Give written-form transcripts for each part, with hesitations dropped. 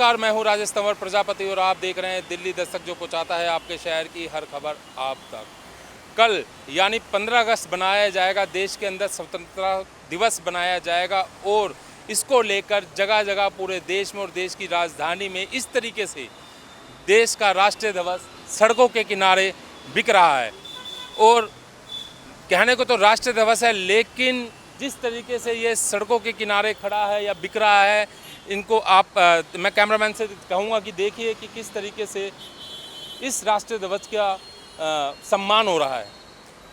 नमस्कार, मैं हूं राजेश तंवर प्रजापति और आप देख रहे हैं दिल्ली दस्तक, जो पहुंचाता है आपके शहर की हर खबर आप तक। कल यानी 15 अगस्त बनाया जाएगा, देश के अंदर स्वतंत्रता दिवस बनाया जाएगा और इसको लेकर जगह जगह पूरे देश में और देश की राजधानी में इस तरीके से देश का राष्ट्रीय ध्वज सड़कों के किनारे बिक रहा है। और कहने को तो राष्ट्रीय ध्वज है, लेकिन जिस तरीके से ये सड़कों के किनारे खड़ा है या बिक रहा है, इनको मैं कैमरामैन से कहूँगा कि देखिए कि किस तरीके से इस राष्ट्रीय ध्वज का सम्मान हो रहा है।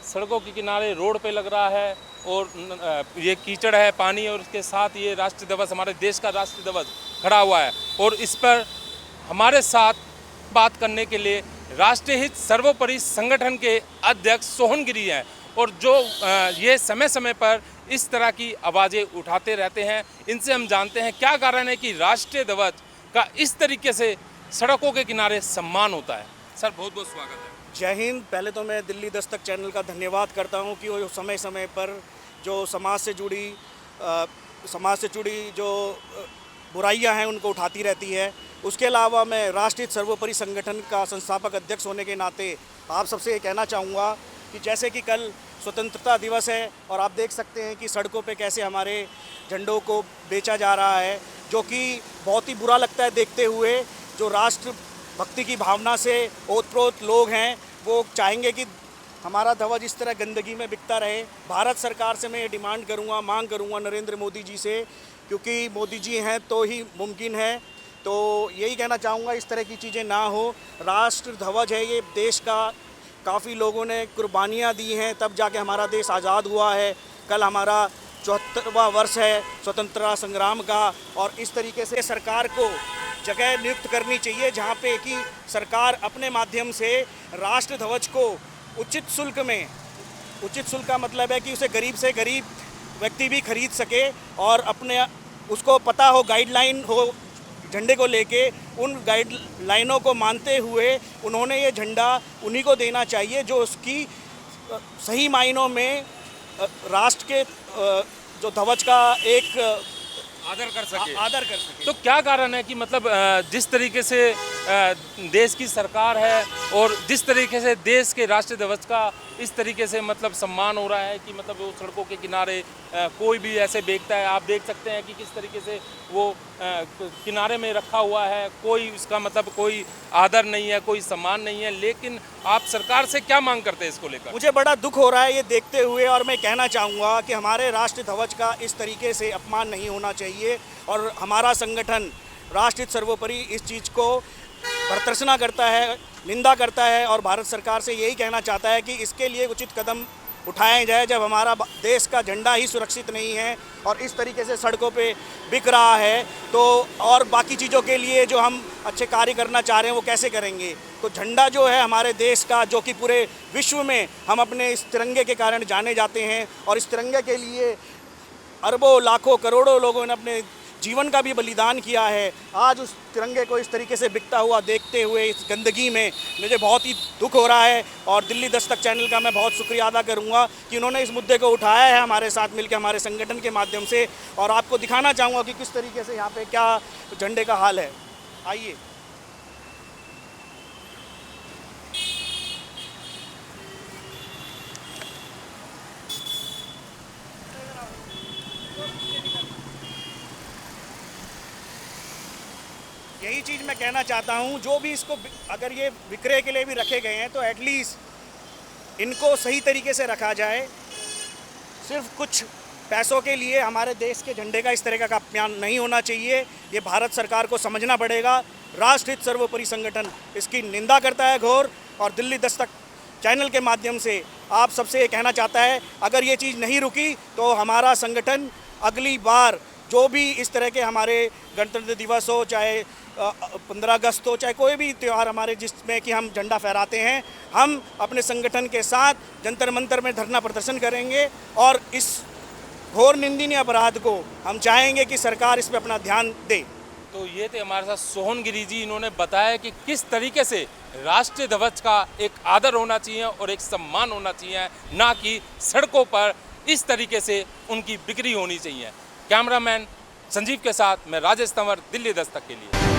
सड़कों के किनारे रोड पे लग रहा है और ये कीचड़ है, पानी, और उसके साथ ये राष्ट्रीय ध्वज, हमारे देश का राष्ट्रीय ध्वज खड़ा हुआ है। और इस पर हमारे साथ बात करने के लिए राष्ट्रीय हित सर्वोपरि संगठन के अध्यक्ष सोहन गिरी हैं, और जो ये समय समय पर इस तरह की आवाज़ें उठाते रहते हैं। इनसे हम जानते हैं क्या कारण है कि राष्ट्रीय ध्वज का इस तरीके से सड़कों के किनारे सम्मान होता है। सर, बहुत बहुत स्वागत है। जय हिंद। पहले तो मैं दिल्ली दस्तक चैनल का धन्यवाद करता हूं कि वो समय समय पर जो समाज से जुड़ी जो बुराइयां हैं उनको उठाती रहती है। उसके अलावा मैं राष्ट्रीय सर्वोपरि संगठन का संस्थापक अध्यक्ष होने के नाते आप सबसे ये कहना चाहूँगा कि जैसे कि कल स्वतंत्रता दिवस है और आप देख सकते हैं कि सड़कों पे कैसे हमारे झंडों को बेचा जा रहा है, जो कि बहुत ही बुरा लगता है देखते हुए। जो राष्ट्र भक्ति की भावना से ओतप्रोत लोग हैं वो चाहेंगे कि हमारा ध्वज इस तरह गंदगी में बिकता रहे। भारत सरकार से मैं ये मांग करूँगा नरेंद्र मोदी जी से, क्योंकि मोदी जी हैं तो ही मुमकिन है। तो यही कहना चाहूँगा, इस तरह की चीज़ें ना हो। राष्ट्र ध्वज है ये देश का, काफ़ी लोगों ने कुर्बानियाँ दी हैं तब जाके हमारा देश आज़ाद हुआ है। कल हमारा 74वां वर्ष है स्वतंत्रता संग्राम का, और इस तरीके से सरकार को जगह नियुक्त करनी चाहिए जहाँ पे कि सरकार अपने माध्यम से राष्ट्र ध्वज को उचित शुल्क का मतलब है कि उसे गरीब से गरीब व्यक्ति भी खरीद सके, और अपने उसको पता हो, गाइडलाइन हो झंडे को लेके, उन गाइडलाइनों को मानते हुए उन्होंने ये झंडा उन्हीं को देना चाहिए जो उसकी सही मायनों में राष्ट्र के जो ध्वज का एक आदर कर सके। तो क्या कारण है कि मतलब जिस तरीके से देश की सरकार है और जिस तरीके से देश के राष्ट्रीय ध्वज का इस तरीके से मतलब सम्मान हो रहा है कि मतलब वो सड़कों के किनारे कोई भी ऐसे बेचता है, आप देख सकते हैं कि किस तरीके से वो किनारे में रखा हुआ है, कोई उसका मतलब कोई आदर नहीं है, कोई सम्मान नहीं है। लेकिन आप सरकार से क्या मांग करते हैं इसको लेकर? मुझे बड़ा दुख हो रहा है ये देखते हुए, और मैं कहना चाहूँगा कि हमारे राष्ट्रीय ध्वज का इस तरीके से अपमान नहीं होना चाहिए। और हमारा संगठन राष्ट्रीय सर्वोपरि इस चीज़ को भर्त्सना करता है, निंदा करता है, और भारत सरकार से यही कहना चाहता है कि इसके लिए उचित कदम उठाया जाए। जब हमारा देश का झंडा ही सुरक्षित नहीं है और इस तरीके से सड़कों पे बिक रहा है, तो और बाकी चीज़ों के लिए जो हम अच्छे कार्य करना चाह रहे हैं वो कैसे करेंगे? तो झंडा जो है हमारे देश का, जो कि पूरे विश्व में हम अपने इस तिरंगे के कारण जाने जाते हैं, और इस तिरंगे के लिए अरबों लाखों करोड़ों लोगों ने अपने जीवन का भी बलिदान किया है। आज उस तिरंगे को इस तरीके से बिकता हुआ देखते हुए इस गंदगी में मुझे बहुत ही दुख हो रहा है, और दिल्ली दस्तक चैनल का मैं बहुत शुक्रिया अदा करूंगा कि उन्होंने इस मुद्दे को उठाया है हमारे साथ मिलकर, हमारे संगठन के माध्यम से। और आपको दिखाना चाहूँगा कि किस तरीके से यहाँ पे क्या झंडे का हाल है। आइए। यही चीज़ मैं कहना चाहता हूँ, जो भी इसको अगर ये विक्रय के लिए भी रखे गए हैं तो एटलीस्ट इनको सही तरीके से रखा जाए। सिर्फ कुछ पैसों के लिए हमारे देश के झंडे का इस तरह का अपमान नहीं होना चाहिए। ये भारत सरकार को समझना पड़ेगा। राष्ट्रीय सर्वोपरि संगठन इसकी निंदा करता है घोर, और दिल्ली दस्तक चैनल के माध्यम से आप सबसे ये कहना चाहता है, अगर ये चीज़ नहीं रुकी तो हमारा संगठन अगली बार जो भी इस तरह के हमारे गणतंत्र दिवस हो, चाहे 15 अगस्त हो, चाहे कोई भी त्यौहार हमारे जिसमें कि हम झंडा फहराते हैं, हम अपने संगठन के साथ जंतर मंतर में धरना प्रदर्शन करेंगे। और इस घोर निंदनीय अपराध को हम चाहेंगे कि सरकार इस पर अपना ध्यान दे। तो ये थे हमारे साथ सोहन गिरी जी। इन्होंने बताया कि किस तरीके से राष्ट्रीय ध्वज का एक आदर होना चाहिए और एक सम्मान होना चाहिए, ना कि सड़कों पर इस तरीके से उनकी बिक्री होनी चाहिए। कैमरामैन संजीव के साथ मैं राजेश तंवर, दिल्ली दस्तक के लिए।